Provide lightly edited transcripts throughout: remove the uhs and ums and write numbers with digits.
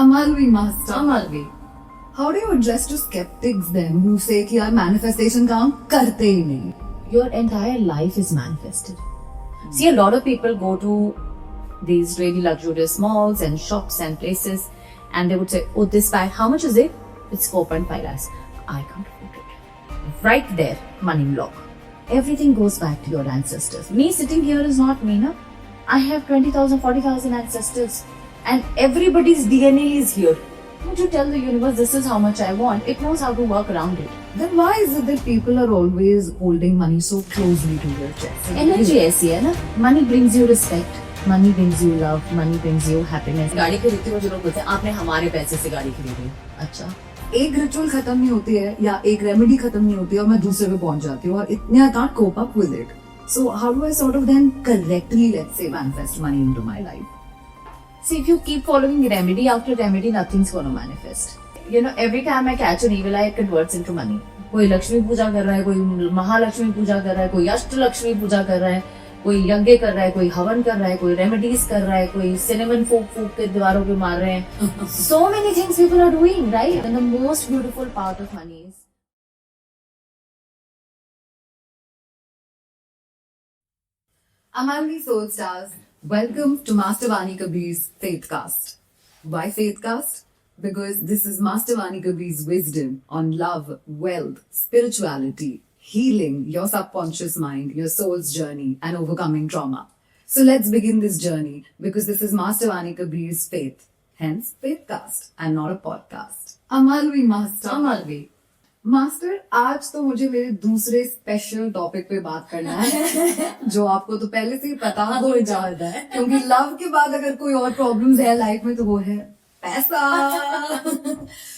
Amalvi Master. Amalvi. How do you address to skeptics then who say कि यार manifestation काम करते ही नहीं? Your entire life is manifested. See, a lot of people go to these really luxurious malls and shops and places, and they would say, "Oh, this bag, how much is it? It's 4.5 lakhs. I can't afford it." Right there, money block. Everything goes back to your ancestors. Me sitting here is not me, na? I have 20,000, 40,000 ancestors, and everybody's DNA is here. Would you tell the universe this is how much I want? It knows how to work around it. Then why is it that people are always holding money so closely to their chest? Energy ऐसी है ना. Money brings you respect. Money brings you love. Money brings you happiness. गाड़ी खरीदते हो जो लोग बोलते हैं आपने हमारे पैसे से गाड़ी खरीदी. अच्छा. एक रिचुअल खत्म नहीं होती है या एक रेमेडी खत्म नहीं होती है और मैं दूसरे पे पहुंच जाती हूँ और इतने I can't cope up with it. So how do I sort of then correctly, let's say, manifest money into my life? See, if you keep following remedy after remedy, nothing's going to manifest. You know, every time I catch an evil eye, it converts into money. कोई लक्ष्मी पूजा कर रहा है, कोई महालक्ष्मी पूजा कर रहा है, कोई अष्टलक्ष्मी पूजा कर रहा है, कोई यज्ञ कर रहा है, कोई हवन कर रहा है, कोई रेमेडीज कर रहा है, कोई सिनेमन फूक के दीवारों पे मार रहे हैं. So many things people are doing, right? And the most beautiful part of money is Amalvi Soul Stars, welcome to Master Vani Kabir's Faithcast. Why Faithcast? Because this is Master Vani Kabir's wisdom on love, wealth, spirituality, healing your subconscious mind, your soul's journey, and overcoming trauma. So let's begin this journey because this is Master Vani Kabir's faith. Hence, Faithcast and not a podcast. Amalvi Master. Amalvi. Master आज तो मुझे मेरे दूसरे special topic पे बात करना है जो आपको तो पहले से ही पता हो जाता है क्योंकि लव के बाद अगर कोई और प्रॉब्लम्स है लाइफ में तो वो है पैसा.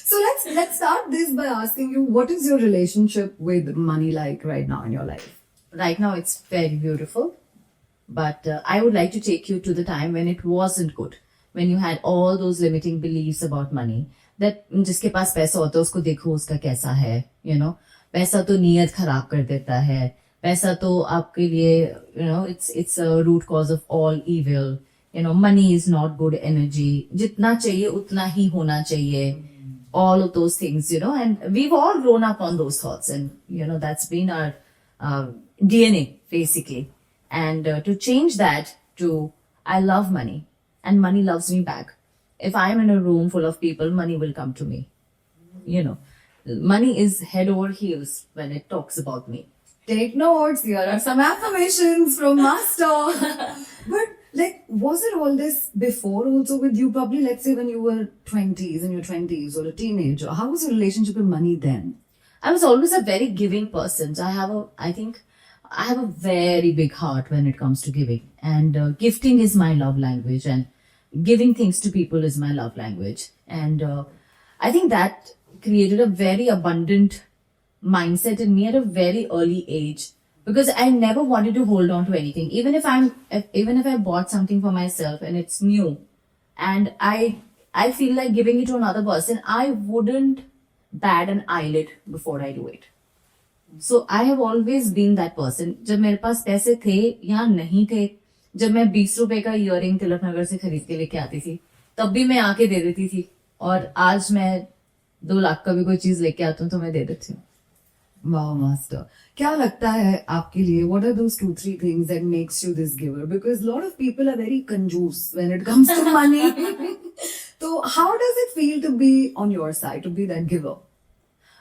So let's start this by asking you what is your relationship with money like right now in your life? Right now it's very beautiful, but I would like to take you to the time when it wasn't good, when you had all those limiting beliefs about money. That जिसके पास पैसा होता है उसको देखो उसका कैसा है, you know, पैसा तो नीयत खराब कर देता है, पैसा तो आपके लिए, you know, it's a root cause of all evil, you know, money is not good energy, जितना चाहिए उतना ही होना चाहिए, all of those things, you know, and we've all grown up on those thoughts, and you know that's been our DNA basically, and to change that to I love money and money loves me back. If I'm in a room full of people, money will come to me. You know, money is head over heels when it talks about me. Take notes. Here are some affirmations from Master. But like, was it all this before also with you? Probably, let's say when you were 20s, in your 20s or a teenager. How was your relationship with money then? I was always a very giving person. So I think I have a very big heart when it comes to giving. And gifting is my love language. And giving things to people is my love language. And I think that created a very abundant mindset in me at a very early age because I never wanted to hold on to anything. Even if I bought something for myself and it's new and I feel like giving it to another person, I wouldn't bat an eyelid before I do it. So I have always been that person. जब मेरे पास पैसे थे या नहीं थे, जब मैं 20 रुपए का इयररिंग तिलक नगर से खरीद के लेके आती थी तब भी मैं आके दे देती थी और आज मैं 2 लाख का भी कोई चीज लेके आती हूँ तो मैं दे देती हूँ. Wow, Master. क्या लगता है आपके लिए? What are those 2-3 things that makes you this giver? Because a lot of people are very कंजूस when it comes to money. So how does it feel to be on your side, to be that giver?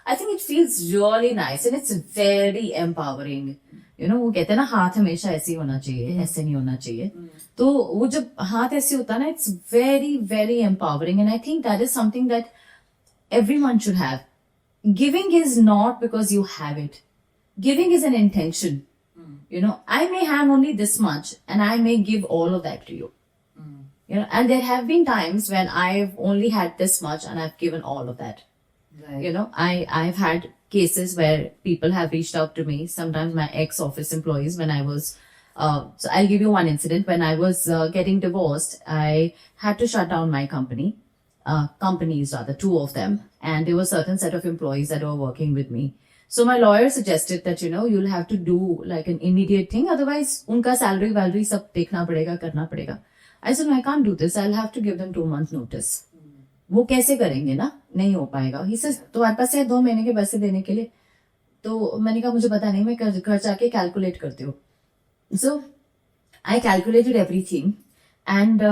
I think it feels really nice and it's very empowering. You know, वो कहते हैं ना हाथ हमेशा ऐसे ही होना चाहिए, ऐसे नहीं होना चाहिए. तो वो जब हाथ ऐसे होता है ना, it's very, very empowering. And I think that is something that everyone should have. Giving is not because you have it. Giving is an intention. You know, I may have only this much and I may give all of that to you. You know, and there have been times when I've only had this much and I've given all of that. Right. You know, I've had cases where people have reached out to me, sometimes my ex-office employees when I was, so I'll give you one incident. When I was getting divorced, I had to shut down my company, companies rather, 2 of them. And there were a certain set of employees that were working with me. So my lawyer suggested that, you know, you'll have to do like an immediate thing. Otherwise, unka salary sab dekhna padega, karna padega. I said, no, I can't do this. I'll have to give them 2 months notice. वो कैसे करेंगे ना, नहीं हो पाएगा. He says तुम्हारे पास है 2 महीने के पैसे देने के लिए. तो मैंने कहा मुझे पता नहीं, मैं घर जाके कैलकुलेट करती हूँ. सो I calculated everything, and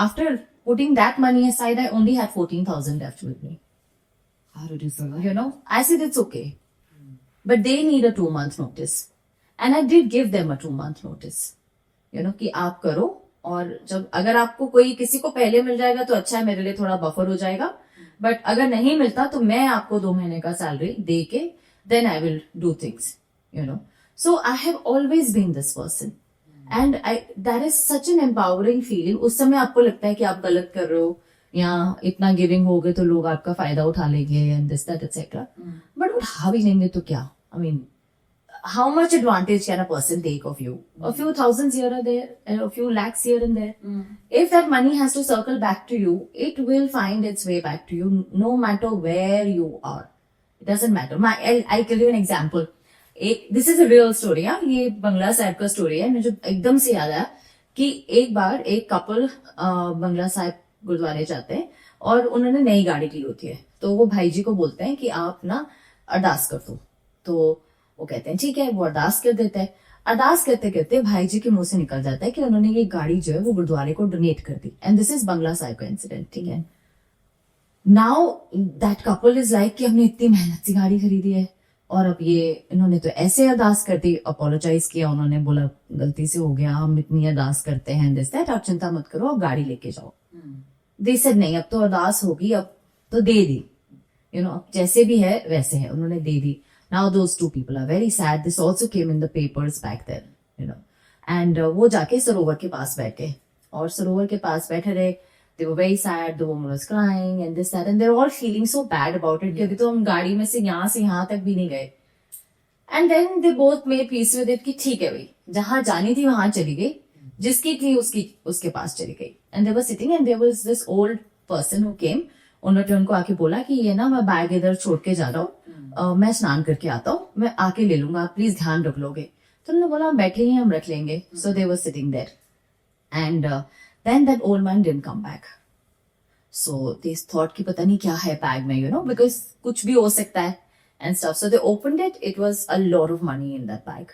after putting that money aside, I only had 14,000 left with me. How did you survive? You know, I said it's okay, but they need a 2-month notice, and I did give them a 2-month notice. You know कि आप करो, और जब अगर आपको कोई किसी को पहले मिल जाएगा तो अच्छा है, मेरे लिए थोड़ा बफर हो जाएगा. बट अगर नहीं मिलता तो मैं आपको 2 महीने का सैलरी दे के then I will do things. You know, so I have always been this person. And that is such an empowering feeling. उस समय आपको लगता है कि आप गलत कर रहे हो, या इतना गिविंग हो गए तो लोग आपका फायदा उठा लेंगे and this that etcetera. But उठा भी लेंगे तो क्या, I mean how much advantage can a person take of you? A few thousands here or there, and a few lakhs here and there. If that money has to circle back to you, it will find its way back to you, no matter where you are. It doesn't matter. I'll give you an example. This is a real story. ये बंगला साहिब का story है. मुझे एकदम से याद आया कि एक बार एक कपल बंगला साहिब गुरुद्वारे जाते हैं और उन्होंने नई गाड़ी ली होती है. तो वो भाई जी को बोलते हैं कि आप ना अरदास कर दो. तो वो कहते हैं ठीक है, वो अरदास कर देते हैं. अरदास करते करते भाई जी के मुंह से निकल जाता है कि उन्होंने ये गाड़ी जो है वो गुरुद्वारे को डोनेट कर दी. And this is Bangla Sahib का इंसिडेंट. ठीक है, now that couple is like कि हमने इतनी मेहनत से गाड़ी खरीदी है और अब ये इन्होंने तो ऐसे अरदास कर दी. अपोलोजाइज किया, उन्होंने बोला गलती से हो गया, हम इतनी अरदास करते हैं, दिस दैट, आप चिंता मत करो, आप गाड़ी लेके जाओ. दे सेड नहीं, अब तो अरदास होगी, अब तो दे दी. यू नो, जैसे भी है वैसे है, उन्होंने दे दी. Now those 2 people are very sad. This also came in the papers back then, you know. And वो जाके सरोवर के पास बैठे, और सरोवर के पास बैठे रहे. They were very sad. The woman was crying and this that, and they're all feeling so bad about it. क्योंकि तो हम गाड़ी में से यहाँ तक भी नहीं गए. And then they both made peace with it कि ठीक है भाई, जहाँ जानी थी वहां चली गई, जिसकी थी उसके पास चली गई. And they were sitting and there was this old person who came. उन्होंने उनको आके बोला कि ये ना मैं बैग इधर छोड़ के जा रहा हूँ, मैं स्नान करके आता हूँ, मैं आके ले लूंगा, प्लीज ध्यान रख लोगे. तो उन्होंने बोला बैठे ही हम रख लेंगे. So they were sitting there, and then that old man didn't come back. So they thought कि पता नहीं क्या है बैग में, you know, because कुछ भी हो सकता है and stuff. So they opened it. It was a lot of money in that bag.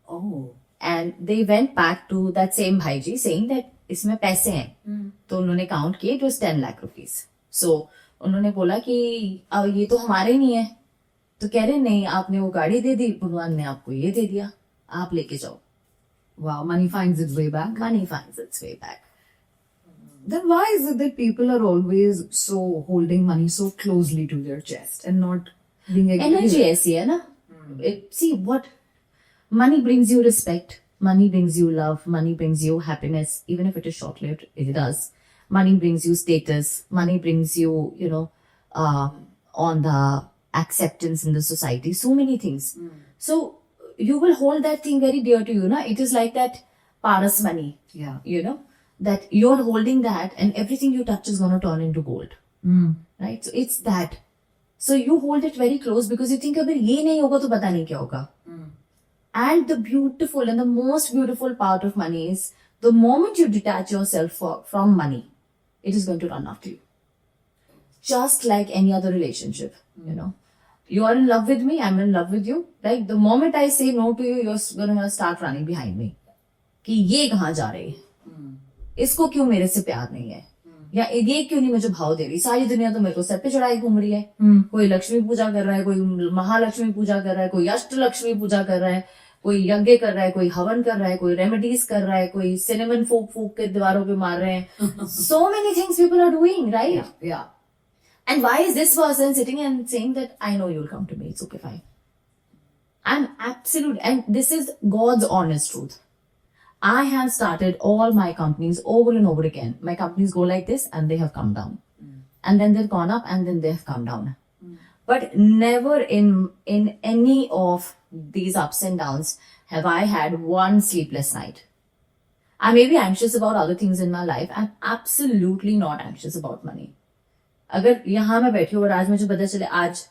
Oh. And they went back to that same भाईजी saying that इसमें पैसे हैं. तो उन्होंने काउंट किए, it was 10 lakh rupees. So उन्होंने बोला कि अब ये तो हमारे नहीं है. तो कह रहे नहीं, आपने वो गाड़ी दे दी, भगवान ने आपको ये दे दिया, आप लेके जाओ. Wow, money finds its way back. Money finds its way back. Then why is it that people are always so holding money so closely to their chest and not being able Energy to? ऐसी है ना. See what money brings you respect, money brings you love, money brings you happiness, even if it is short-lived. It does. Money brings you status. Money brings you, you know, on the acceptance in the society. So many things. So you will hold that thing very dear to you, na? It is like that Paras money. Yeah. You know, that you're holding that, and everything you touch is going to turn into gold. Right? So it's that. So you hold it very close because you think अगर ये नहीं होगा तो पता नहीं क्या होगा. And the beautiful and the most beautiful part of money is the moment you detach yourself from money, it is going to run after you. Just like any other relationship, you know. You are in love with me, I'm in love with you. Like the moment I say no to you, you're going to start running behind me. कि ये कहाँ जा रही है? इसको क्यों मेरे से प्यार नहीं है, या ये क्यों नहीं मुझे भाव दे रही. सारी दुनिया तो मेरे को सर पे चढ़ाई घूम रही है. कोई लक्ष्मी पूजा कर रहा है, कोई महालक्ष्मी पूजा कर रहा है, कोई अष्ट लक्ष्मी पूजा कर रहा है, कोई यज्ञ कर रहा है, कोई हवन कर रहा है, कोई रेमेडीज कर रहा है, कोई सिनेमन फूक फूक के दीवारों पे मार रहे हैं. So many things people are doing, right? Yeah. And why is this person sitting and saying that I know you'll come to me, it's okay, fine. I'm absolute, and this is God's honest truth. I have started all my companies over and over again. My companies go like this and they have come down. And then they've gone up and then they have come down. But never in any of these ups and downs have I had one sleepless night. I may be anxious about other things in my life. I'm absolutely not anxious about money. अगर यहाँ मैं बैठी हूँ और आज मुझे पता चले आज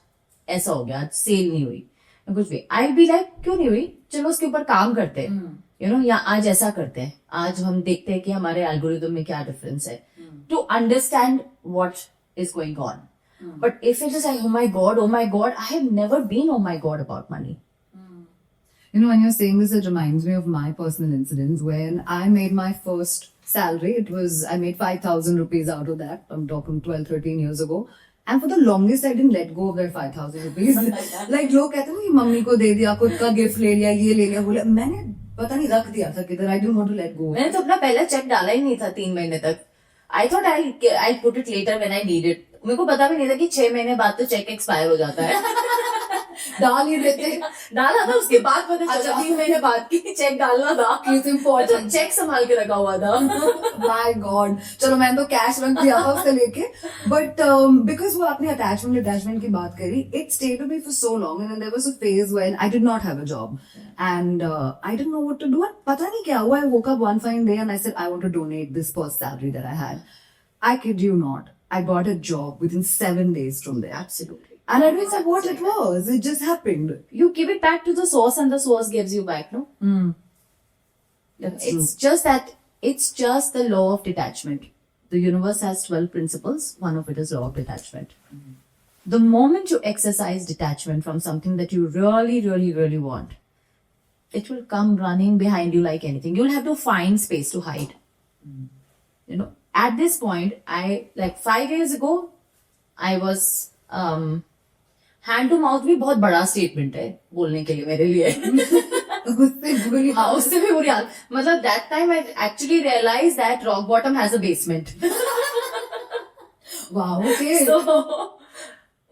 ऐसा हो गया, आज सेल नहीं हुई, कुछ भी, आई बी लाइक क्यों नहीं हुई, चलो उसके ऊपर काम करते हैं, यू नो, या आज ऐसा करते हैं, आज हम देखते हैं कि हमारे एल्गोरिथम में क्या डिफरेंस है, to understand what is going on. But if it is like, oh my God, I have never been oh my God about money. You know, when you're saying this, it reminds me of my personal incidents when I made my first salary. I made 5,000 rupees out of that. I'm talking 12, 13 years ago. And for the longest, I didn't let go of that 5,000 rupees. Like, लोग कहते हैं ना कि mummy को दे दिया, खुद का gift ले लिया, ये ले लिया, बोला मैंने पता नहीं रख दिया था किधर. I didn't want to let go. मैंने तो अपना पहला चेक डाला ही नहीं था 3 महीने तक. I thought I'll put it later when I need it. मेरे को पता भी नहीं था कि 6 महीने बाद तो चेक एक्सपायर हो जाता है. डाल ही देते. डाला था उसके बाद पता चला 3 महीने बाद की चेक डालना था. It's important. तो चेक संभाल के रखा हुआ था. My God. चलो मैंने तो कैश रख दिया था उससे लेके. But because वो आपने attachment की बात करी, it stayed with me for so long, and then there was a phase when I did not have a job, and I didn't know what to do. And पता नहीं क्या हुआ. I woke up one fine day and I said I want to donate this first salary that I had. I kid you not. I got a job within 7 days from there. Absolutely. And I didn't know what it was. It just happened. You give it back to the source and the source gives you back, no? That's It's just that, it's just the law of detachment. The universe has 12 principles. One of it is law of detachment. The moment you exercise detachment from something that you really, really, really want, it will come running behind you like anything. You'll have to find space to hide. You know, at this point, like 5 years ago, I was, hand to mouth भी बहुत बड़ा statement है बोलने के लिए मेरे लिए. उससे बुरी हाँ, उससे भी बुरी हाल. मतलब that time I actually realise that rock bottom has a basement. Wow, okay. So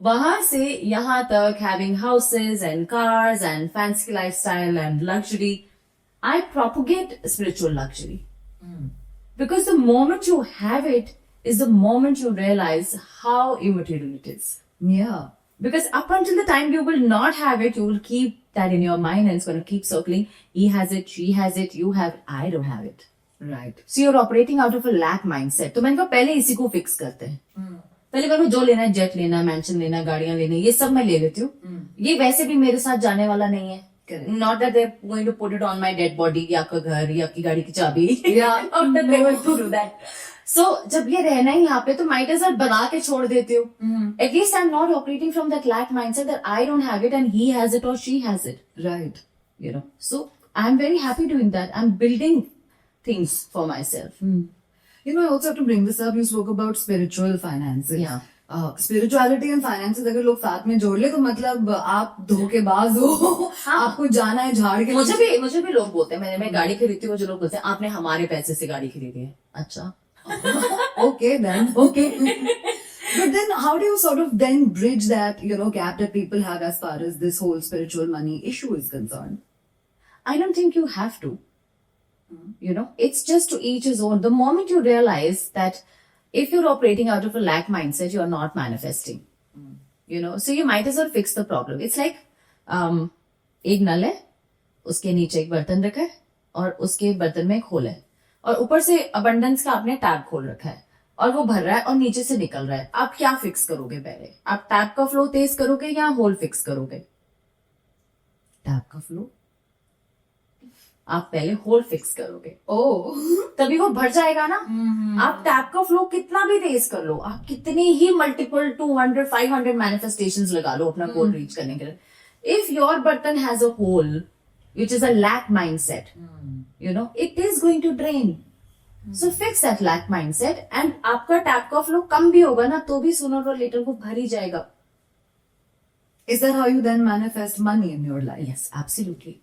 वहां से यहाँ तक having houses and cars and fancy lifestyle and luxury, I propagate spiritual luxury. Because the moment you have it is the moment you realize how immaterial it is. Yeah. Because up until the time you will not have it, you will keep that in your mind and it's going to keep circling. He has it, she has it, you have it, I don't have it. Right. So you're operating out of a lack mindset. तो मैंने कहा पहले इसी को fix करते हैं. पहले मेरे को जो लेना है, जेट लेना, मैंशन लेना, गाड़ियां लेना, ये सब मैं ले लेती हूँ. ये वैसे भी मेरे साथ जाने वाला नहीं है. Correct. Not that they're going to put it on my dead body, या आपका घर, या आपकी गाड़ी की चाबी. Yeah. Not that they're going to do that. So जब ये रहना ही यहाँ पे तो might as well बना के छोड़ देती हूँ. At least I'm not operating from that lack mindset that I don't have it and he has it or she has it. Right. You know, so I'm very happy doing that. I'm building things for myself. You know, I also have to bring this up. You spoke about spiritual finances. Yeah. Spirituality and finances अगर लोग साथ में जोड़ ले तो मतलब आप धोखेबाज हो. आपको जाना है झाड़ के. मुझे भी लोग बोलते हैं, मैं गाड़ी खरीदती हूँ, मुझे लोग बोलते हैं आपने हमारे पैसे से गाड़ी खरीदी है. अच्छा. Okay then. Okay. But then how do you sort of then bridge that, you know, gap that people have as far as this whole spiritual money issue is concerned? I don't think you have to. You know, it's just to each his own. The moment you realize that if you're operating out of a lack mindset, you're not manifesting. You know, so you might as well fix the problem. It's like, एक नल है, उसके नीचे एक बर्तन रखा है और उसके बर्तन में एक होल है और ऊपर से अबंडेंस का आपने टैप खोल रखा है और वो भर रहा है और नीचे से निकल रहा है. आप क्या फिक्स करोगे पहले? आप टैप का फ्लो तेज करोगे या होल फिक्स करोगे? टैप का फ्लो. आप पहले होल फिक्स करोगे. Oh. तभी वो भर जाएगा ना. आप टैप का फ्लो कितना भी तेज कर लो, आप कितनी ही मल्टीपल 200 500 मैनिफेस्टेशंस लगा लो अपना गोल रीच करने के लिए, इफ योर बर्तन has a hole which is a lack mindset, you know, it is going to drain. So fix that lack mindset and आपका टैप का फ्लो कम भी होगा ना तो भी sooner or later वो भर ही जाएगा. Is that how you then manifest money in your life? Yes, absolutely.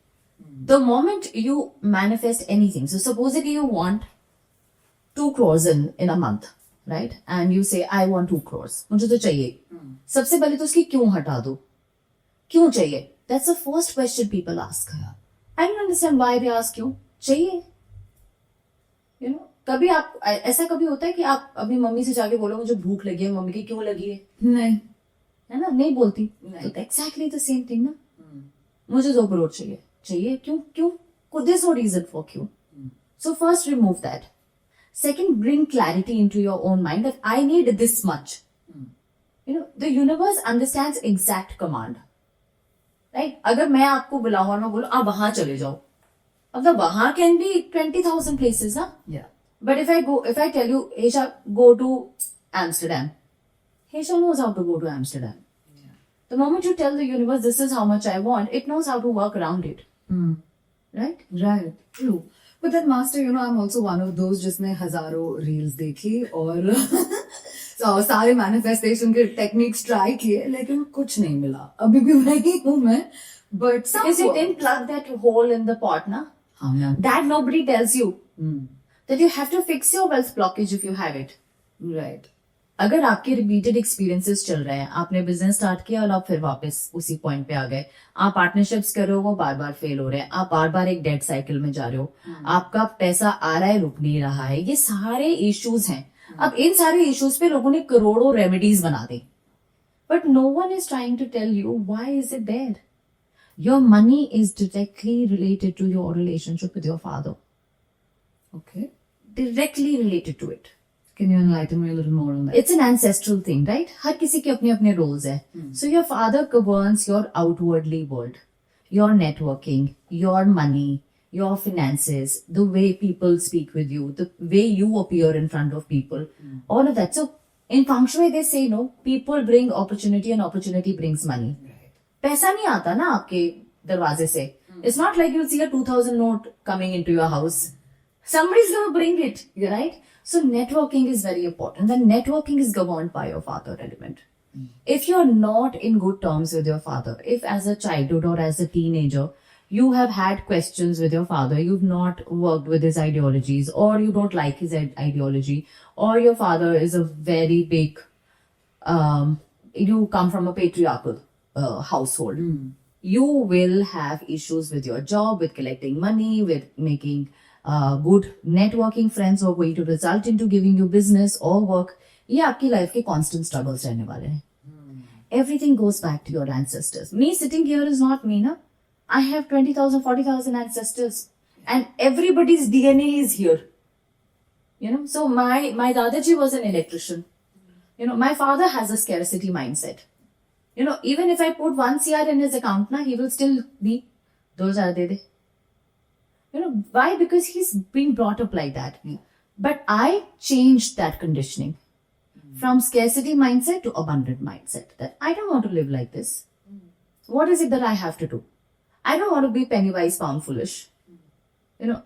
The moment you manifest anything, so supposedly you want 2 crores in a month, right? And you say, I want 2 crores. मुझे तो चाहिए. सबसे पहले तो उसकी क्यों हटा दो? क्यों चाहिए? That's the first question people ask. I don't understand why they ask you. चाहिए. You know, कभी आप ऐसा कभी होता है कि आप अपनी मम्मी से जाके बोलो मुझे भूख लगी है, मम्मी की क्यों लगी है? नहीं. है ना, नहीं बोलती. नहीं. तो exactly the same thing ना. मुझे 2 करोड़ चाहिए. चाहिए क्यों? क्यों? There's no reason for क्यों. So first remove that. Second, bring clarity into your own mind that I need this much. You know, the universe understands exact command. Right? अगर मैं आपको बुलाऊं और मैं बोलूं आप वहां चले जाओ, मतलब वहां can be 20,000 places ना. Yeah. But if I tell you, Aisha, go to Amsterdam, Hazel knows how to go to Amsterdam. The moment you tell the universe this is how much I want, it knows how to work around it. Right? Right, true. But then master, you know, I'm also one of those जिसने हजारों reels देखी और so, सारे manifestation के techniques try किए लेकिन कुछ नहीं मिला. अभी भी वही हूँ मैं. But some Because you didn't plug that hole in the pot, na? हाँ यार. That nobody tells you. That you have to fix your wealth blockage if you have it. Right. अगर आपके रिपीटेड एक्सपीरियंसेस चल रहे हैं, आपने business start किया और आप फिर वापस उसी पॉइंट पे आ गए, आप पार्टनरशिप्स कर रहे हो, वो बार बार फेल हो रहे हैं, आप बार बार एक डेट साइकिल में जा रहे हो, आपका पैसा आ रहा है, रुक नहीं रहा है, ये सारे इश्यूज हैं. अब इन सारे इश्यूज पे लोगों ने करोड़ों रेमेडीज बना दी, but no one is trying to tell you why is it there. Your money is directly related to your relationship with your father. Okay. Directly related to it. Can you enlighten me a little more on that? It's an ancestral thing, right? हर किसी के अपने अपने roles है. So your father governs your outwardly world, your networking, your money, your finances, the way people speak with you, the way you appear in front of people, all of that. So in feng shui they say no, people bring opportunity and opportunity brings money. पैसा नहीं आता ना आपके दरवाजे से. It's not like you'll see a 2000 note coming into your house. Somebody's going to bring it, right? So networking is very important. The networking is governed by your father element. If you're not in good terms with your father, if as a childhood or as a teenager, you have had questions with your father, you've not worked with his ideologies, or you don't like his ideology, or your father is a very big, you come from a patriarchal household, you will have issues with your job, with collecting money, with making good networking friends who are going to result into giving you business or work. ये आपकी life के constant struggles रहने वाले हैं. Everything goes back to your ancestors. Me sitting here is not me, na? I have 20,000, 40,000 ancestors, and everybody's DNA is here. You know, so my Dadaji was an electrician. You know, my father has a scarcity mindset. You know, even if I put 1 CR in his account, na, he will still be 2,000 de de. You know, why? Because he's been brought up like that. But I changed that conditioning from scarcity mindset to abundant mindset. That I don't want to live like this. What is it that I have to do? I don't want to be penny wise, pound foolish. You know,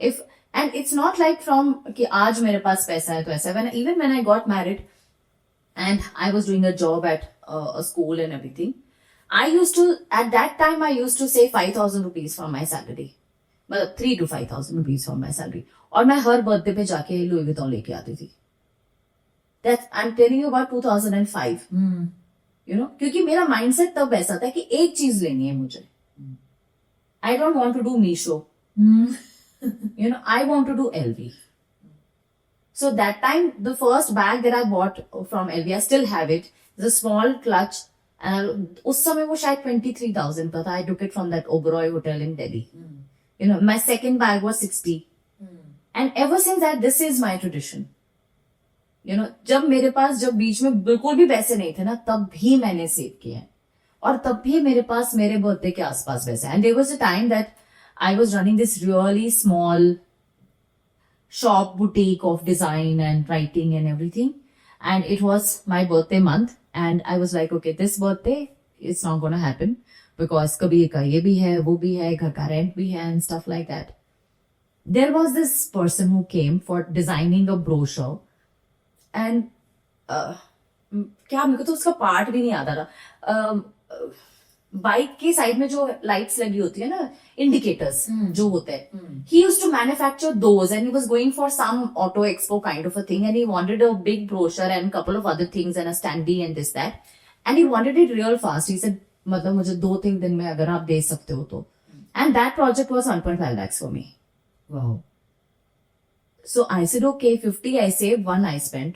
and it's not like from कि आज मेरे पास पैसा है तो ऐसा. Even when I got married and I was doing a job at a school and everything, at that time I used to save 5,000 rupees from my salary. मतलब 3 to 5,000 rupees from my salary. और मैं हर birthday पे जाके Louis Vuitton लेके आती थी. That I'm telling you about 2005. You know, क्योंकि मेरा mindset तब ऐसा था कि एक चीज लेनी है मुझे. I don't want to do Meesho. You know, I want to do LV. So that time, the first bag that I bought from LV, I still have it. It's a small clutch. And उस समय वो शायद 23,000 का था. I took it from that Oberoi hotel in Delhi. You know, my second bag was 60. And ever since that, this is my tradition. You know, जब बीच में बिल्कुल भी पैसे नहीं थे ना, तब भी मैंने सेव किए हैं. और तब भी मेरे पास मेरे बर्थडे के आसपास पैसे. And there was a time that I was running this really small shop boutique of design and writing and everything. And it was my birthday month. And I was like, okay, this birthday, it's not going to happen. Because कभी का ये भी है, वो भी है, घर का rent भी है and stuff like that. There was this person who came for designing a brochure and क्या मेरे को तो उसका पार्ट भी नहीं आता था. बाइक की साइड में जो लाइट्स लगी होती है ना, इंडिकेटर्स जो होते हैं, he used to manufacture those and he was going for some auto expo kind of a thing and he wanted a big brochure and couple of other things and a standee and this that and he wanted it real fast. He said मतलब मुझे 2-3 दिन में अगर आप दे सकते हो तो. And that project was 1.5 lakhs for me. Wow. So I said, okay, 50 I saved, 1 I spent.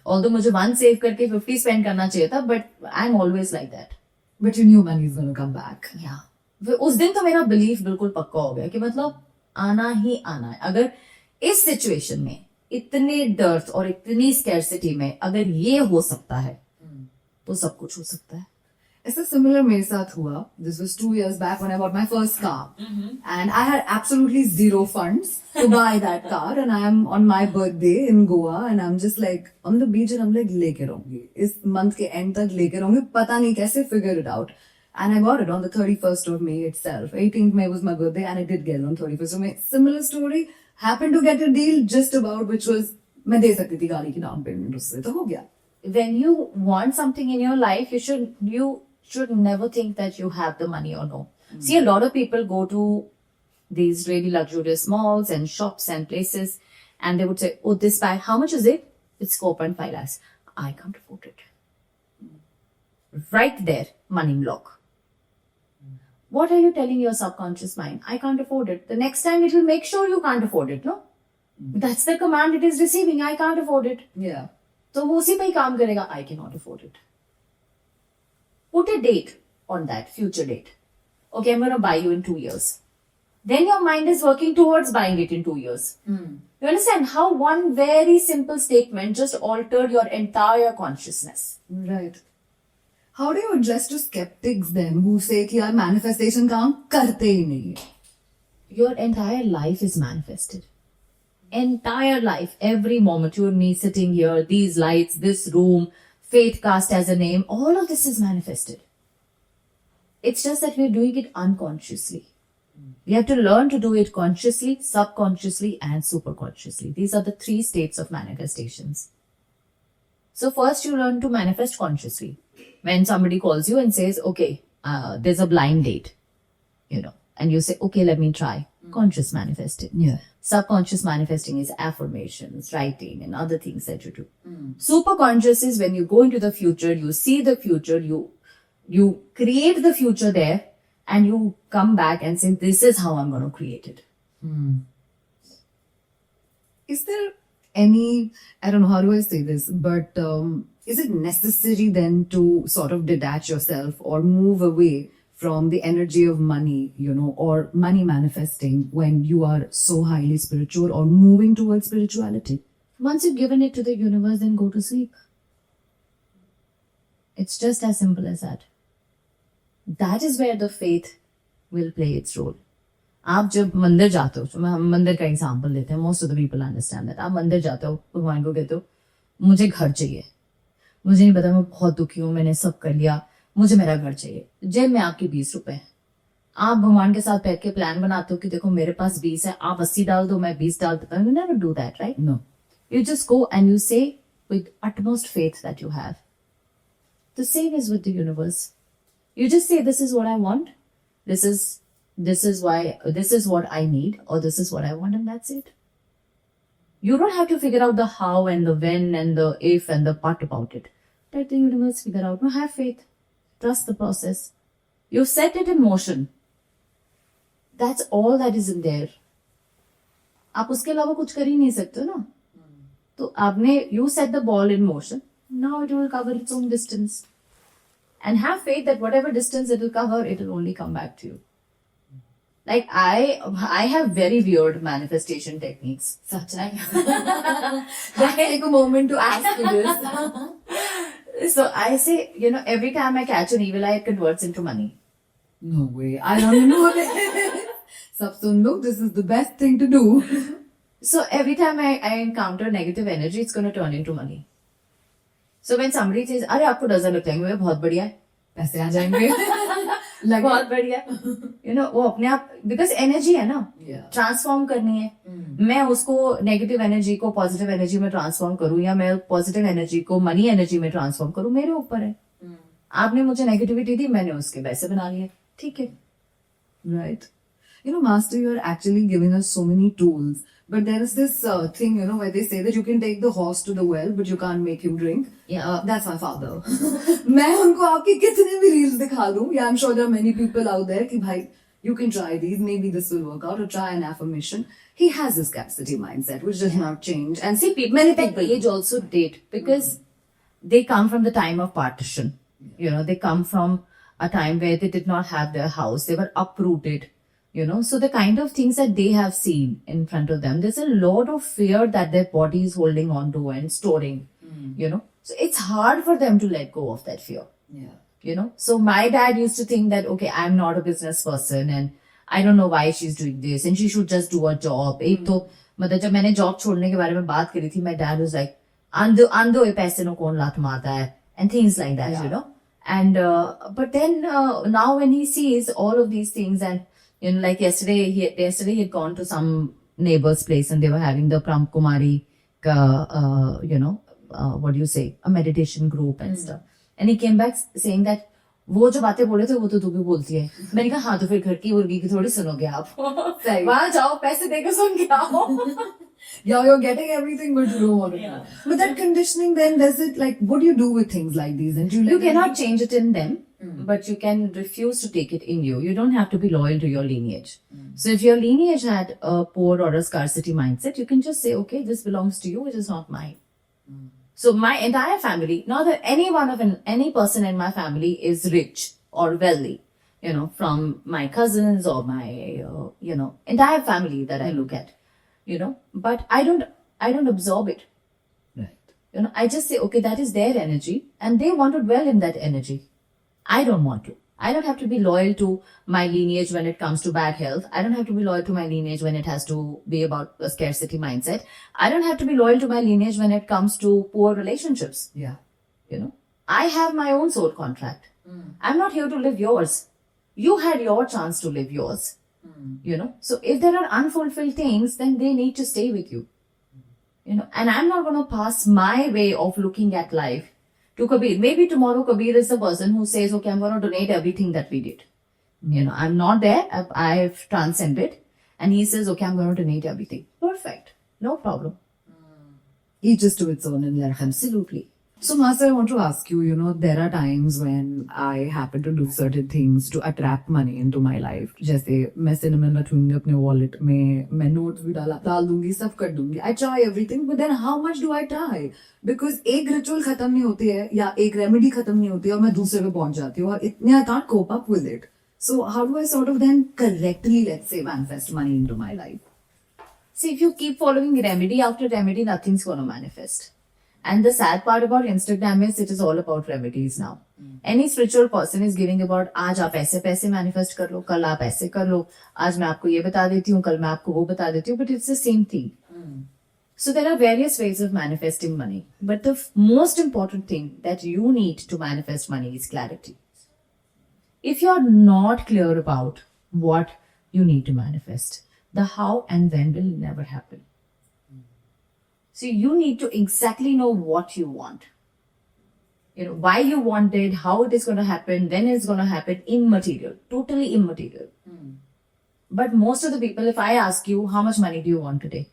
Although मुझे 1 save करके 50 spend करना चाहिए था, but I'm always like that. But you knew money is going to come back. Yeah. उस दिन तो मेरा belief बिल्कुल पक्का हो गया कि मतलब आना ही आना है. अगर इस सिचुएशन में इतने डर्थ और इतनी स्कैर्सिटी में अगर ये हो सकता है तो सब कुछ हो सकता है. ऐसा similar मेरे साथ हुआ. This was 2 years back when I bought my first car. And I had absolutely zero funds to buy that car. And I am on my birthday in Goa. And I'm just like on the beach and I'm like, लेके रहूंगी. इस month के end तक लेके रहूंगी. पता नहीं कैसे figure it out. And I got it on the 31st of May itself. 18th May was my birthday and I did get it on 31st of May. Similar story. Happened to get a deal just about, which was, मैं दे सकती थी गाड़ी की down payment उससे. तो हो गया. When you want something in your life, you should never think that you have the money or no. See, a lot of people go to these really luxurious malls and shops and places and they would say, oh, this bag, how much is it? It's 4.5 lakhs. I can't afford it. Right there, money block. What are you telling your subconscious mind? I can't afford it. The next time it will make sure you can't afford it, no? That's the command it is receiving. I can't afford it. Yeah. तो वो उसी पे ही काम करेगा. I cannot afford it. Put a date on that, future date. Okay, I'm going to buy you in 2 years. Then your mind is working towards buying it in 2 years. You understand how one very simple statement just altered your entire consciousness. Right. How do you address to skeptics then who say कि यार manifestation काम करते ही नहीं है? Your entire life is manifested. Entire life, every moment, you and me sitting here, these lights, this room, Faith Cast as a name, all of this is manifested. It's just that we're doing it unconsciously. We have to learn to do it consciously, subconsciously, and superconsciously. These are the 3 states of manifestations. So first you learn to manifest consciously. When somebody calls you and says, okay, there's a blind date, and you say, okay, let me try. Conscious manifesting. Yeah. Subconscious manifesting is affirmations, writing, and other things that you do. Super conscious is when you go into the future, you see the future, you create the future there, and you come back and say, this is how I'm going to create it. Is there any, I don't know how do I say this, but is it necessary then to sort of detach yourself or move away from the energy of money, or money manifesting when you are so highly spiritual or moving towards spirituality? Once you've given it to the universe, then go to sleep. It's just as simple as that. That is where the faith will play its role. आप जब मंदिर जाते हो, हम मंदिर का example लेते हैं, most of the people understand that. आप मंदिर जाते हो, भगवान को कहते हो, मुझे घर चाहिए, मुझे नहीं पता, मैं बहुत दुखी हूँ, मैंने सब कर लिया, मुझे मेरा घर चाहिए, जेब में आपके 20 रुपए हैं. आप भगवान के साथ बैठ के प्लान बनाते हो कि देखो मेरे पास 20 है, आप 80 डाल दो, मैं 20 डाल देता हूँ. You never do that, right? No. You just go and you say with utmost faith that you have. The same is with the universe. You just say, this is what I want, this is what I need, or this is what I want, and that's it. You don't have to figure out the how and the when and the if and the but about it. Let the universe figure out. No, have faith. Trust the process. You set it in motion. That's all that is in there. आप उसके अलावा कुछ कर ही नहीं सकते ना. तो आपने, you set the ball in motion. Now it will cover its own distance. And have faith that whatever distance it will cover, it will only come back to you. Like I have very weird manifestation techniques. Such a Let's take a moment to ask you this. So I say, every time I catch an evil eye, it converts into money. No way. I don't know this. Sab sun lo, this is the best thing to do. So every time I encounter negative energy, it's going to turn into money. So when somebody says, अरे आपको डजर लगता है, मुझे बहुत बढ़िया है, पैसे आ जाएंगे. बहुत बढ़िया, वो अपने आप, because energy है ना, ट्रांसफॉर्म करनी है. मैं उसको नेगेटिव एनर्जी को पॉजिटिव एनर्जी में ट्रांसफॉर्म करूं या मैं पॉजिटिव एनर्जी को मनी एनर्जी में ट्रांसफॉर्म करूं, मेरे ऊपर है. आपने मुझे नेगेटिविटी दी, मैंने उसके वैसे बना लिया, ठीक है. Right. Master, you're actually giving us so many tools. But there is this thing, where they say that you can take the horse to the well, but you can't make him drink. Yeah. That's my father. मैं उनको आपके कितने भी reels दिखा दूँ. Yeah, I'm sure there are many people out there कि भाई, you can try these, maybe this will work out, or try an affirmation. He has this scarcity mindset, which does not change. And see, many people age also date because they come from the time of partition. They come from a time where they did not have their house, they were uprooted. So the kind of things that they have seen in front of them, there's a lot of fear that their body is holding on to and storing, So it's hard for them to let go of that fear. Yeah. You know, so my dad used to think that, okay, I'm not a business person and I don't know why she's doing this and she should just do a job. एक तो मतलब जब मैंने job छोड़ने के बारे में बात करी थी, my dad was like, आंधो ये पैसे नो कौन लात मारता है and things like that, you know. And but then now when he sees all of these things and you know, like yesterday he had gone to some neighbor's place and they were having the Pram Kumari, you know, what do you say, a meditation group and stuff. And he came back saying that वो जो बातें बोले थे वो तो तू भी बोलती है. मैंने कहा हाँ तो फिर घर की मुर्गी की थोड़ी सुनोगे आप. वहां जाओ पैसे देकर सुन के आओ. Yeah, you're getting everything, but you don't want to. But that conditioning, then, does it like, what do you do with things like these? And do you, You cannot change it in them, but you can refuse to take it in you. You don't have to be loyal to your lineage. So if your lineage had a poor or a scarcity mindset, you can just say, okay, this belongs to you, it is not mine. So my entire family, not that any person in my family is rich or wealthy, you know, from my cousins or my, you know, entire family that I look at, you know, but I don't absorb it. Right. You know, I just say, okay, that is their energy and they want to dwell in that energy. I don't want to. I don't have to be loyal to my lineage when it comes to bad health. I don't have to be loyal to my lineage when it has to be about a scarcity mindset. I don't have to be loyal to my lineage when it comes to poor relationships. Yeah. You know, I have my own soul contract. I'm not here to live yours. You had your chance to live yours. You know, so if there are unfulfilled things, then they need to stay with you. You know, and I'm not going to pass my way of looking at life to Kabir. Maybe tomorrow Kabir is the person who says, okay, I'm going to donate everything that we did. You know, I'm not there. I've transcended. And he says, okay, I'm going to donate everything. Perfect. No problem. Each is to its own in life. Absolutely. So, Master, I want to ask you, you know, there are times when I happen to do certain things to attract money into my life. जैसे मैं cinnamon रखूंगी अपने wallet में, मैं notes भी डाल दूंगी, सब कर दूंगी. I try everything, but then how much do I try? Because एक ritual खत्म नहीं होती है या एक remedy खत्म नहीं होती है और मैं दूसरे पे पहुंच जाती हूँ और इतने I can't cope up with it. So how do I sort of then correctly, let's say, manifest money into my life? See, if you keep following remedy after remedy, nothing's going to manifest. And the sad part about Instagram is it is all about remedies now. Any spiritual person is giving about आज आप ऐसे manifest कर लो, कल आप ऐसे कर लो, आज मैं आपको ये बता देती हूँ, कल मैं आपको वो बता देती हूँ, but it's the same thing. So there are various ways of manifesting money, but the most important thing that you need to manifest money is clarity. If you're not clear about what you need to manifest, the how and when will never happen. So you need to exactly know what you want. You know, why you want it, how it is going to happen, when it's going to happen, immaterial, totally immaterial. But most of the people, if I ask you, how much money do you want today?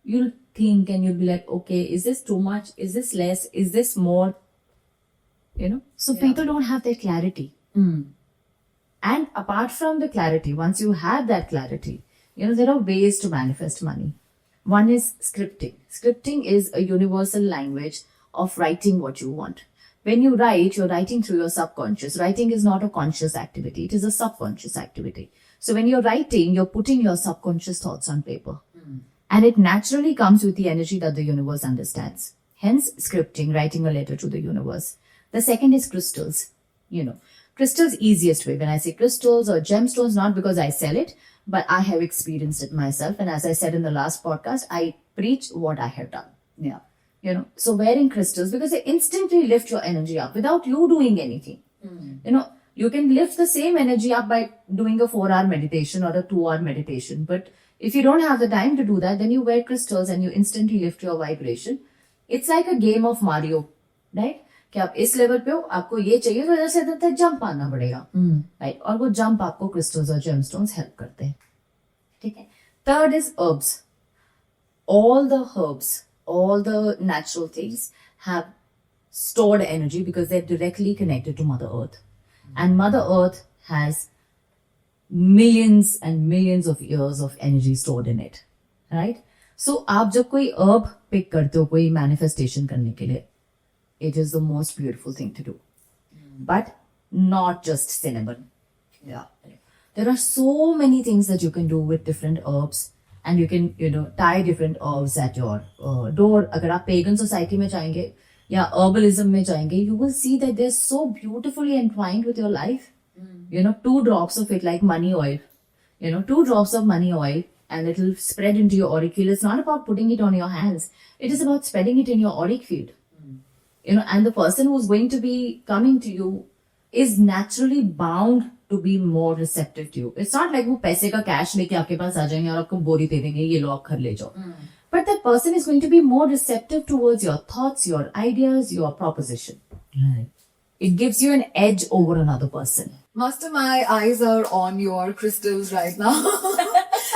You'll think and you'll be like, okay, is this too much? Is this less? Is this more? You know, so people don't have that clarity. And apart from the clarity, once you have that clarity, you know, there are ways to manifest money. One is scripting. Scripting is a universal language of writing what you want. When you write, you're writing through your subconscious. Writing is not a conscious activity. It is a subconscious activity. So when you're writing, you're putting your subconscious thoughts on paper. And it naturally comes with the energy that the universe understands. Hence, scripting, writing a letter to the universe. The second is crystals. You know, crystals easiest way. When I say crystals or gemstones, not because I sell it, but I have experienced it myself. And as I said in the last podcast, I preach what I have done. Yeah. You know, so wearing crystals, because they instantly lift your energy up without you doing anything. You know, you can lift the same energy up by doing a 4-hour meditation or a 2-hour meditation. But if you don't have the time to do that, then you wear crystals and you instantly lift your vibration. It's like a game of Mario, right? कि आप इस level पे हो, आपको ये चाहिए तो जैसे देते जंप आना पड़ेगा, राइट? और वो जंप आपको क्रिस्टल्स और जेमस्टोन्स हेल्प करते हैं, ठीक है? Third is herbs. All the herbs, all the natural things have stored energy because they're directly connected to Mother Earth. And Mother Earth has millions and millions of years of energy stored in it, right? So आप जब कोई herb pick करते हो कोई manifestation करने के लिए, it is the most beautiful thing to do. But not just cinnamon. Yeah. There are so many things that you can do with different herbs, and you can, you know, tie different herbs at your door. अगर आप pagan society में जाएंगे, या herbalism में जाएंगे, you will see that they're so beautifully entwined with your life. You know, 2 drops of it, like money oil. You know, 2 drops of money oil, and it'll spread into your auric field. It's not about putting it on your hands. It is about spreading it in your auric field. You know, and the person who's going to be coming to you is naturally bound to be more receptive to you. It's not like वो पैसे का cash लेके आपके पास आ जाएंगे और आपको बोरी दे देंगे, ये लो आप घर ले जाओ. But that person is going to be more receptive towards your thoughts, your ideas, your proposition. Right. It gives you an edge over another person. Master, my eyes are on your crystals right now.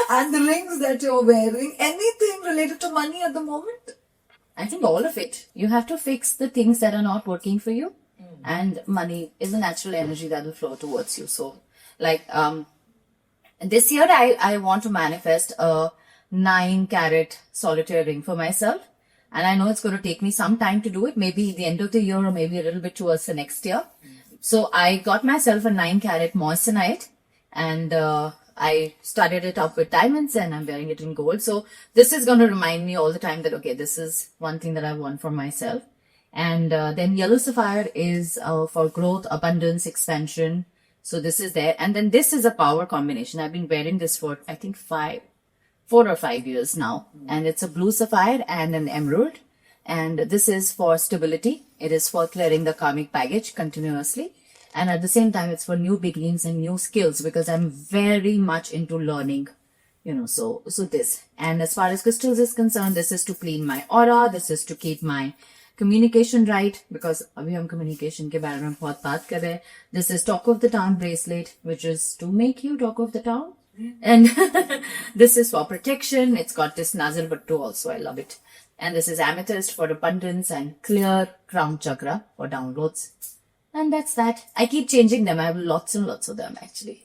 And the rings that you're wearing. Anything related to money at the moment? I think all of it. You have to fix the things that are not working for you. And money is a natural energy that will flow towards you. So, like, this year I want to manifest a 9-carat solitaire ring for myself. And I know it's going to take me some time to do it, maybe the end of the year or maybe a little bit towards the next year. So I got myself a 9-carat moissanite, and I studded it up with diamonds, and I'm wearing it in gold. So this is going to remind me all the time that, okay, this is one thing that I want for myself. And then yellow sapphire is for growth, abundance, expansion. So this is there. And then this is a power combination. I've been wearing this for, I think, 4 or 5 years now. And it's a blue sapphire and an emerald. And this is for stability. It is for clearing the karmic baggage continuously. And at the same time, it's for new beginnings and new skills, because I'm very much into learning, you know, so this. And as far as crystals is concerned, this is to clean my aura. This is to keep my communication right, because abhi hum communication ke bare mein bahut baat kar rahe hain. This is talk of the town bracelet, which is to make you talk of the town. And this is for protection. It's got this Nazar Bhattu also. I love it. And this is amethyst for abundance and clear crown chakra for downloads. And that's that. I keep changing them. I have lots and lots of them actually.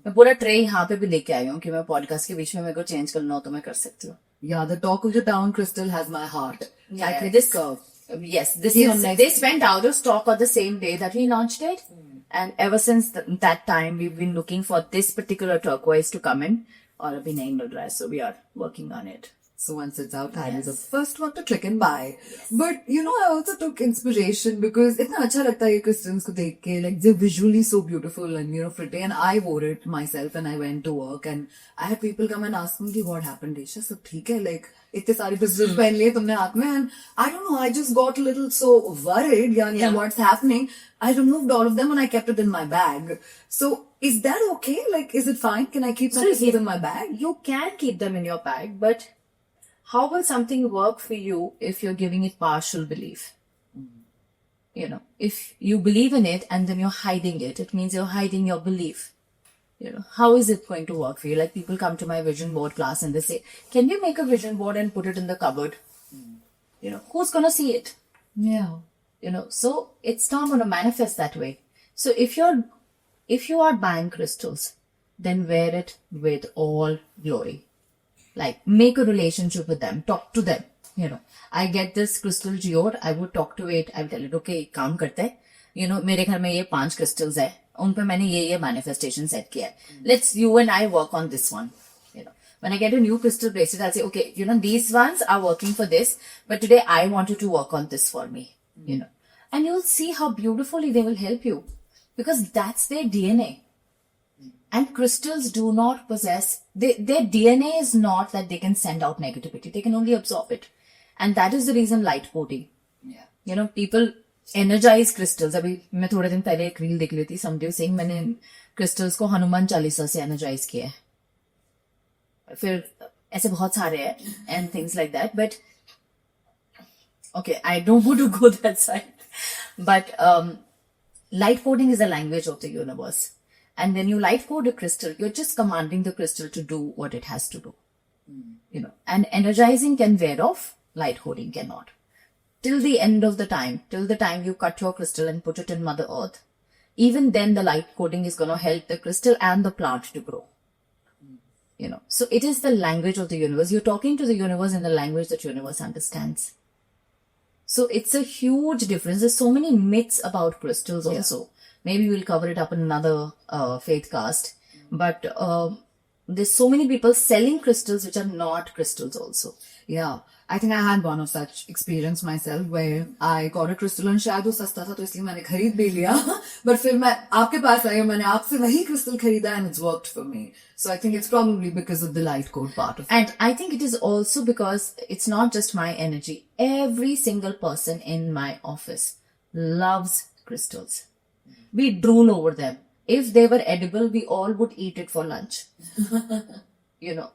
मैं पूरा tray यहाँ पे भी लेके आई हूँ कि मैं podcast के बीच में मेरे को चेंज करना हो तो मैं कर सकती हूँ. Yeah, the talk of the town crystal has my heart. Yeah, this yes, this is this went out of stock on the same day that we launched it, and ever since that time we've been looking for this particular turquoise to come in, और अभी नहीं मिल रहा है, so we are working on it. So once it's out, I was the first one to click and buy. But you know, I also took inspiration because इतना अच्छा लगता है ये crystals को देख के, like they're visually so beautiful and you know pretty. And I wore it myself and I went to work and I had people come and ask me what happened, Desha. सब ठीक है, like इतने सारे crystals पहन लिए तुमने हाथ में, and I don't know, I just got a little so worried, yeah, what's happening. I removed all of them and I kept it in my bag. So is that okay? Like, is it fine? Can I keep my crystals in my bag? You can keep them in your bag, but how will something work for you if you're giving it partial belief? You know, if you believe in it and then you're hiding it, it means you're hiding your belief. You know, how is it going to work for you? Like people come to my vision board class and they say, can you make a vision board and put it in the cupboard? You know, who's going to see it? Yeah. You know, so it's not going to manifest that way. So if you are buying crystals, then wear it with all glory. Like, make a relationship with them. Talk to them. You know, I get this crystal geode. I would talk to it. I would tell it, okay, काम करते हैं. You know, मेरे घर में ये 5 crystals है. उन पे मैंने ये manifestation set किया है. Let's you and I work on this one. You know, when I get a new crystal bracelet, I'll say, okay, you know, these ones are working for this, but today I want you to work on this for me. You know, and you'll see how beautifully they will help you, because that's their DNA. And crystals do not possess, their DNA is not that they can send out negativity. They can only absorb it. And that is the reason light coating. Yeah. You know, people energize crystals. अभी मैं थोड़े दिन पहले एक reel देख रही थी. Somebody was saying मैंने crystals को हनुमान चालीसा से energize किया है. फिर ऐसे बहुत सारे हैं and things like that. But okay, I don't want to go that side. But light coding is a language of the universe. And when you light code a crystal, you're just commanding the crystal to do what it has to do. You know, and energizing can wear off, light coding cannot. Till the end of the time, till the time you cut your crystal and put it in Mother Earth, even then the light coding is going to help the crystal and the plant to grow. You know, so it is the language of the universe. You're talking to the universe in the language that universe understands. So it's a huge difference. There's so many myths about crystals also. Maybe we'll cover it up in another faith cast. But there's so many people selling crystals which are not crystals also. Yeah. I think I had one of such experience myself where I got a crystal and शायद वो सस्ता था तो इसलिए मैंने खरीद भी लिया but फिर मैं आपके पास आई और मैंने आपसे वही crystal खरीदा and it's worked for me. So I think it's probably because of the light code part of it. And I think it is also because it's not just my energy. Every single person in my office loves crystals. We drool over them. If they were edible, we all would eat it for lunch.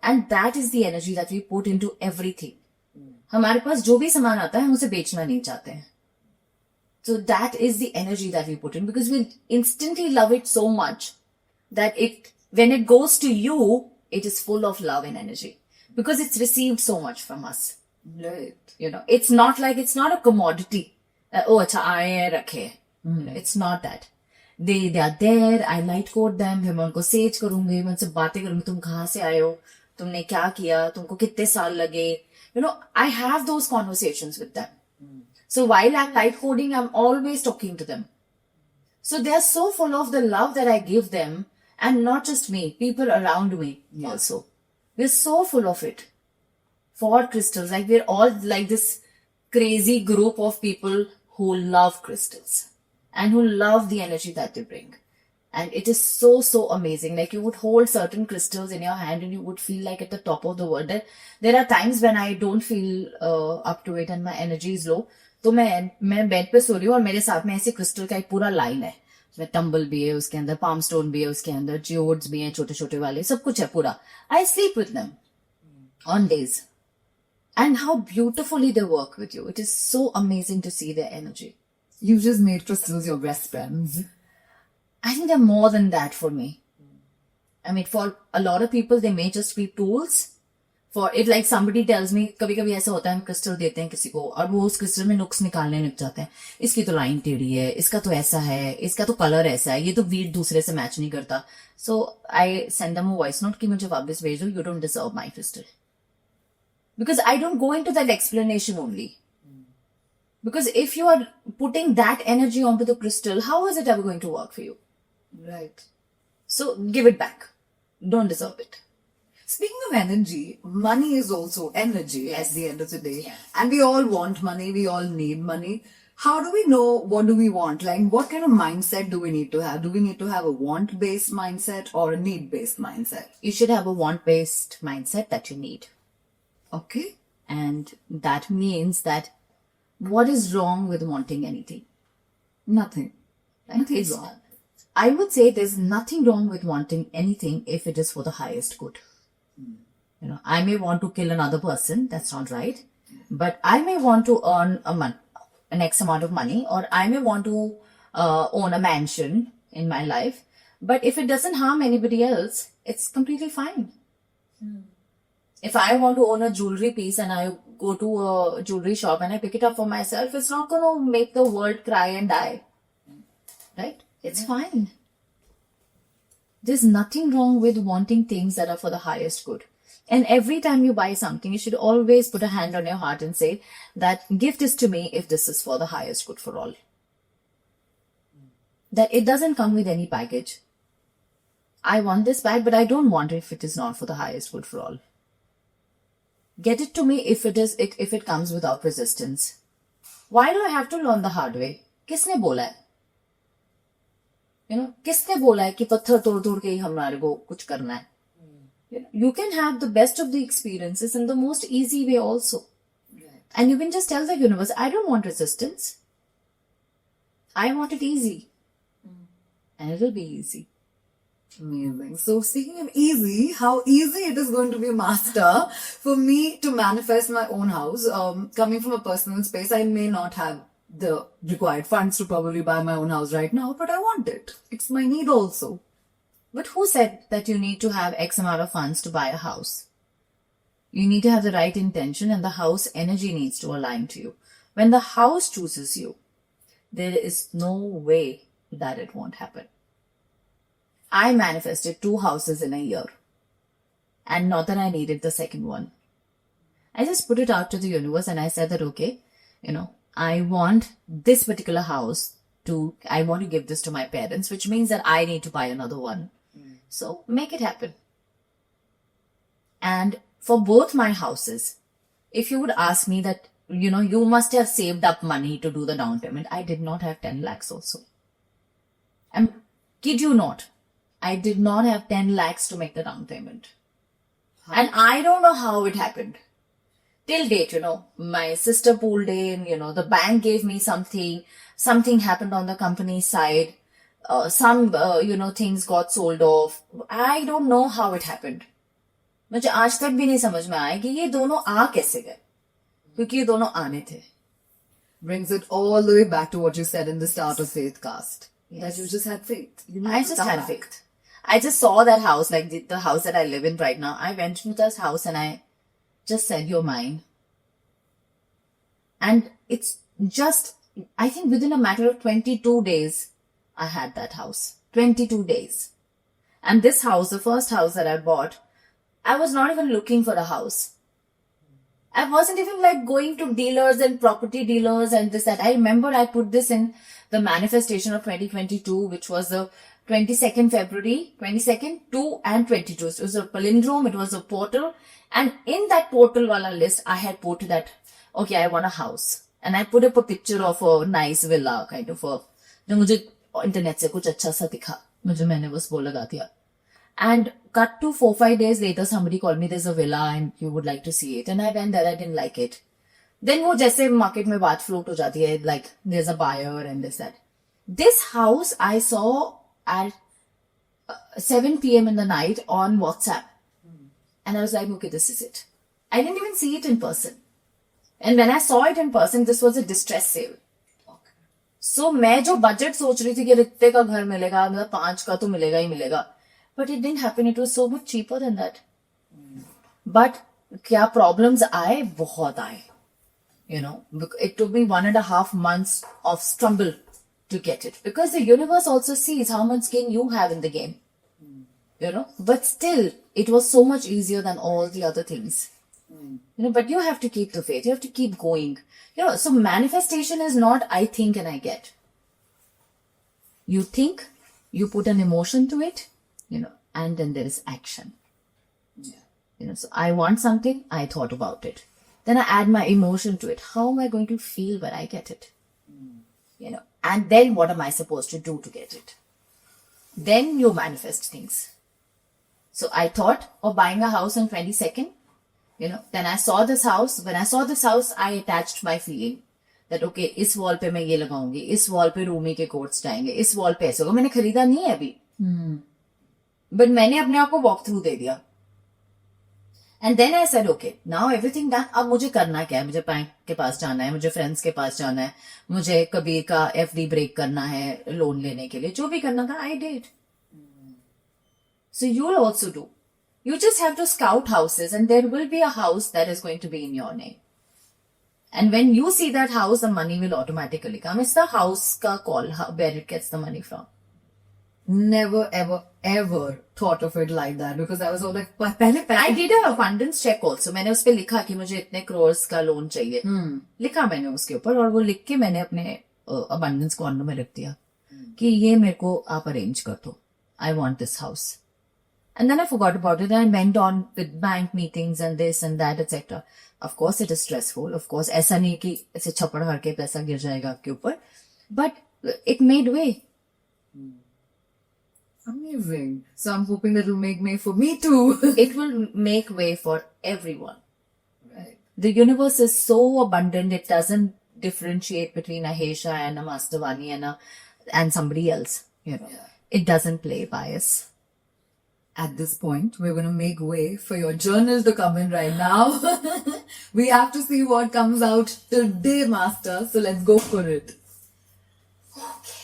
And that is the energy that we put into everything. हमारे पास जो भी सामान आता है हम उसे बेचना नहीं चाहते हैं. So that is the energy that we put in because we instantly love it so much that when it goes to you, it is full of love and energy because it's received so much from us. Right. It's not like it's not a commodity. Oh, acha aaye rakhe. It's not that. They are there. I light code them. फिर मैं उनको says करूंगी, मैं उनसे बातें करूंगी. तुम कहाँ से आए हो? तुमने क्या किया? तुमको कितने साल लगे? I have those conversations with them. So while I'm light coding, I'm always talking to them. So they're so full of the love that I give them, and not just me, people around me also. We're so full of it for crystals. Like we're all like this crazy group of people who love crystals and who love the energy that they bring. And it is so, so amazing. Like you would hold certain crystals in your hand and you would feel like at the top of the world. There are times when I don't feel up to it and my energy is low. तो मैं bed पे सो रही हूँ और मेरे साथ में ऐसे क्रिस्टल का एक पूरा लाइन है. उसमें टम्बल भी है, उसके अंदर पाम स्टोन भी है, उसके अंदर जियोड्स भी हैं छोटे छोटे वाले, सब कुछ है पूरा. I sleep with them on days. And how beautifully they work with you. It is so amazing to see their energy. You just made crystals your best friends. I think they're more than that for me. I mean, for a lot of people, they may just be tools. For it, like somebody tells me, कभी कभी ऐसा होता है हम crystal देते हैं किसी को और वो उस क्रिस्टल में नुक्स निकालने लग जाते हैं. इसकी तो लाइन टेढ़ी है, इसका तो ऐसा है, इसका तो कलर ऐसा है, ये तो वीट दूसरे से मैच नहीं करता. So I send them a voice note कि मुझे वापस भेज दो, you don't deserve my crystal. Because I don't go into that explanation only. Because if you are putting that energy onto the crystal, how is it ever going to work for you? Right. So give it back. Don't deserve it. Speaking of energy, money is also energy Yes. at the end of the day. Yes. And we all want money, we all need money. How do we know what do we want? Like what kind of mindset do we need to have? Do we need to have a want-based mindset or a need-based mindset? You should have a want-based mindset that you need. Okay. And that means that what is wrong with wanting anything? Nothing. Right? Nothing It's- wrong. I would say there's nothing wrong with wanting anything if it is for the highest good. I may want to kill another person, that's not right. But I may want to earn an X amount of money, or I may want to own a mansion in my life. But if it doesn't harm anybody else, it's completely fine. If I want to own a jewelry piece and I go to a jewelry shop and I pick it up for myself, it's not going to make the world cry and die. Right? It's fine. There's nothing wrong with wanting things that are for the highest good. And every time you buy something, you should always put a hand on your heart and say that give this to me if this is for the highest good for all. That it doesn't come with any baggage. I want this bag, but I don't want it if it is not for the highest good for all. Get it to me if it comes without resistance. Why do I have to learn the hard way? किसने बोला है? किसने बोला है कि पत्थर तोड़ तोड़ के ही हमारे को कुछ करना है? You can have the best of the experiences in the most easy way also. Right. And you can just tell the universe, I don't want resistance. I want it easy. And it will be easy. Amazing. So speaking of easy, how easy it is going to be, Master, for me to manifest my own house. Coming from a personal space, I may not have the required funds to probably buy my own house right now, but I want it. It's my need also. But who said that you need to have X amount of funds to buy a house? You need to have the right intention and the house energy needs to align to you. When the house chooses you, there is no way that it won't happen. I manifested 2 houses in a year. And not that I needed the second one. I just put it out to the universe and I said that, okay, I want this particular house I want to give this to my parents, which means that I need to buy another one. So make it happen. And for both my houses, if you would ask me that, you must have saved up money to do the down payment, I did not have 10 lakhs also. I'm kid you not. I did not have 10 lakhs to make the down payment. And I don't know how it happened. Till date, my sister pulled in, the bank gave me something happened on the company side, some, things got sold off. I don't know how it happened. मुझे आज तक भी नहीं समझ में आया कि ये दोनों आ कैसे गए, क्योंकि ये दोनों आने थे. Brings it all the way back to what you said in the start of Faithcast. Yes. That you just had faith. I just had faith. I just saw that house, like the house that I live in right now. I went to that house and I just said, you're mine. And it's just, I think within a matter of 22 days, I had that house. 22 days. And this house, the first house that I bought, I was not even looking for a house. I wasn't even like going to dealers and property dealers and this, that. I remember I put this in the manifestation of 2022, which was the 22nd February, 22nd, 2 and 22. So it was a palindrome, it was a portal. And in that portal wala list, I had put that, okay, I want a house. And I put up a picture of a nice villa, kind of a, जो मुझे internet से कुछ अच्छा सा दिखा, मैंने बस वो लगा दिया. And cut to 4-5 days later, somebody called me, there's a villa and you would like to see it. And I went there, I didn't like it. Then वो जैसे market में बात float हो जाती है, like there's a buyer and this, that. This house I saw at 7 p.m. in the night on WhatsApp. And I was like, okay, this is it. I didn't even see it in person. And when I saw it in person, this was a distress sale. Okay. So मैं जो budget सोच रही थी कि इतने का घर मिलेगा, मतलब 5 का तो मिलेगा ही मिलेगा. But it didn't happen. It was so much cheaper than that. But क्या problems आए? बहुत आए. It took me 1.5 months of struggle to get it. Because the universe also sees how much skin you have in the game. But still, it was so much easier than all the other things. But you have to keep the faith. You have to keep going. So manifestation is not I think and I get. You think, you put an emotion to it, and then there is action. Yeah. So I want something, I thought about it. Then I add my emotion to it. How am I going to feel when I get it? And then what am I supposed to do to get it? Then you manifest things. So I thought of buying a house on 22nd. Then I saw this house. When I saw this house, I attached my feeling that okay, इस wall पे मैं ये लगाऊंगी, इस wall पे रूमी के quotes जाएंगे, इस wall पे ऐसे होगा. मैंने खरीदा नहीं है अभी. But मैंने अपने आप को walk through दे दिया. And then I said, okay, now everything done. अब मुझे करना क्या है? मुझे बैंक के पास जाना है, मुझे फ्रेंड्स के पास जाना है, मुझे कबीर का FD ब्रेक करना है लोन लेने के लिए, जो भी करना था, I did. So you'll also do. You just have to scout houses and there will be a house that is going to be in your name. And when you see that house, the money will automatically come. It's the house ka call, where it gets the money from. Never, ever, ever thought of it like that because I was all like, I did an abundance check also. मैंने उस पे लिखा कि मुझे इतने crores का loan चाहिए. लिखा मैंने उसके ऊपर और वो लिख के मैंने अपने abundance corner में रख दिया कि ये मेरे को आप arrange कर दो. I want this house. And then I forgot about it and went on with bank meetings and this and that, etc. Of course, it is stressful. Of course, ऐसा नहीं कि ऐसे छप्पड़ हर के पैसा गिर जाएगा आपके ऊपर. But it made way. Amazing. So I'm hoping that it will make way for me too. It will make way for everyone. Right. The universe is so abundant, it doesn't differentiate between a Hesha and a Master Vani and somebody else. Yeah. It doesn't play bias. At this point, we're going to make way for your journal to come in right now. We have to see what comes out today, Master. So let's go for it. Okay.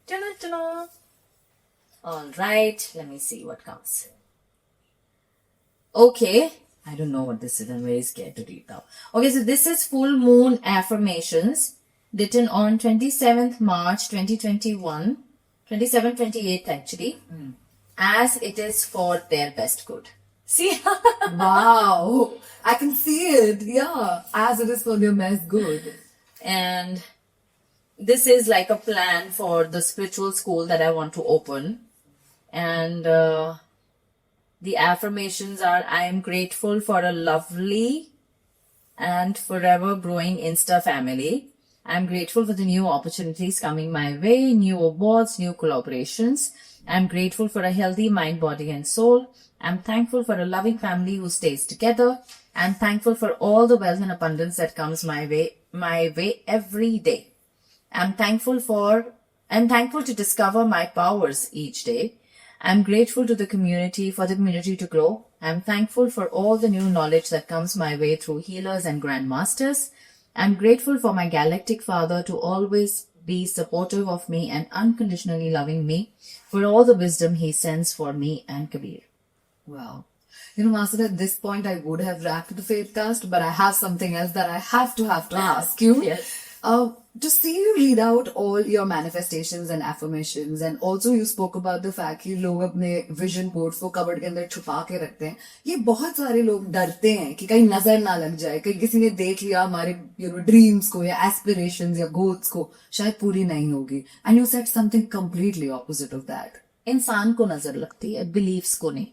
Ta-da-ta-da. All right. Let me see what comes. Okay. I don't know what this is. I'm very scared to read now. Okay, so this is full moon affirmations written on 27th March 2021. 27th, 28th actually. As it is for their best good. See? Wow. I can see it. Yeah. As it is for their best good. And this is like a plan for the spiritual school that I want to open. And the affirmations are, I am grateful for a lovely, and forever growing Insta family. I'm grateful for the new opportunities coming my way, new awards, new collaborations. I'm grateful for a healthy mind, body, and soul. I'm thankful for a loving family who stays together. I'm thankful for all the wealth and abundance that comes my way every day. I'm thankful to discover my powers each day. I'm grateful to the community for the community to grow. I'm thankful for all the new knowledge that comes my way through healers and grandmasters. I'm grateful for my galactic father to always be supportive of me and unconditionally loving me, for all the wisdom he sends for me and Kabir. Wow. You know, Master, at this point I would have wrapped the Faithcast, but I have something else that I have to ask you. Yes. To see you read out all your manifestations and affirmations, and also you spoke about the fact कि लोग अपने vision boards को cupboard के अंदर छुपा के रखते हैं. ये बहुत सारे लोग डरते हैं कि कहीं नजर ना लग जाए, कहीं किसी ने देख लिया हमारे dreams को या aspirations या goals को, शायद पूरी नहीं होगी. And you said something completely opposite of that. इंसान को नजर लगती है, beliefs को नहीं.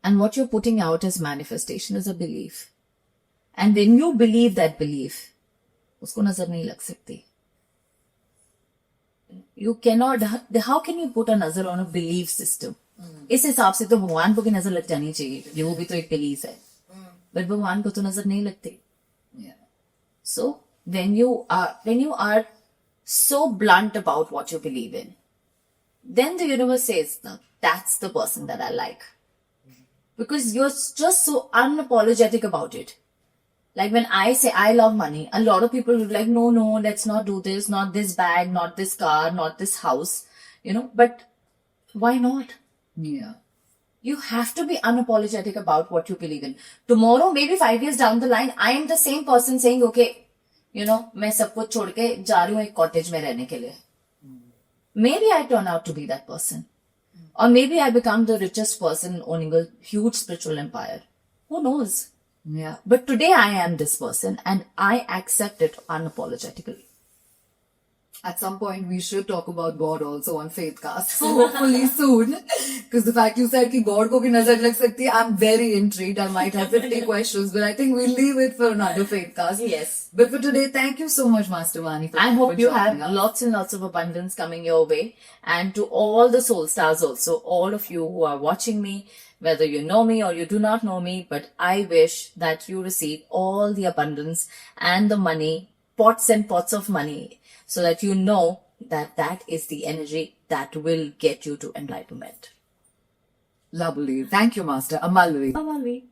And what you're putting out as manifestation is a belief. And when you believe that belief, उसको नजर नहीं लग सकती. You cannot, how can you put a नजर on a belief system? इस हिसाब से तो भगवान को भी नजर लग जानी चाहिए, क्योंकि वो भी तो एक belief है. But भगवान को तो नजर नहीं लगती. Yeah. So when you are so blunt about what you believe in, then the universe says, no, that's the person that I like. Because you're just so unapologetic about it. Like when I say I love money, a lot of people will be like, no, let's not do this, not this bag, not this car, not this house, but why not? Yeah. You have to be unapologetic about what you believe in. Tomorrow, maybe 5 years down the line, I am the same person saying, okay, मैं सब कुछ छोड़ के जा रही हूँ एक cottage में रहने के लिए. Maybe I turn out to be that person. Or maybe I become the richest person owning a huge spiritual empire. Who knows? Yeah. But today I am this person and I accept it unapologetically. At some point, we should talk about God also on Faithcast. So hopefully soon. Because the fact you said कि God को भी नजर लग सकती है, I'm very intrigued. I might have 50 questions, but I think we'll leave it for another Faithcast. Yes. But for today, thank you so much, Master Vani. I hope you have joining us. lots and lots of abundance coming your way. And to all the soul stars also, all of you who are watching me, whether you know me or you do not know me, but I wish that you receive all the abundance and the money, pots and pots of money, so that you know that that is the energy that will get you to enlightenment. Lovely. Thank you, Master. Amalvi. Amalvi.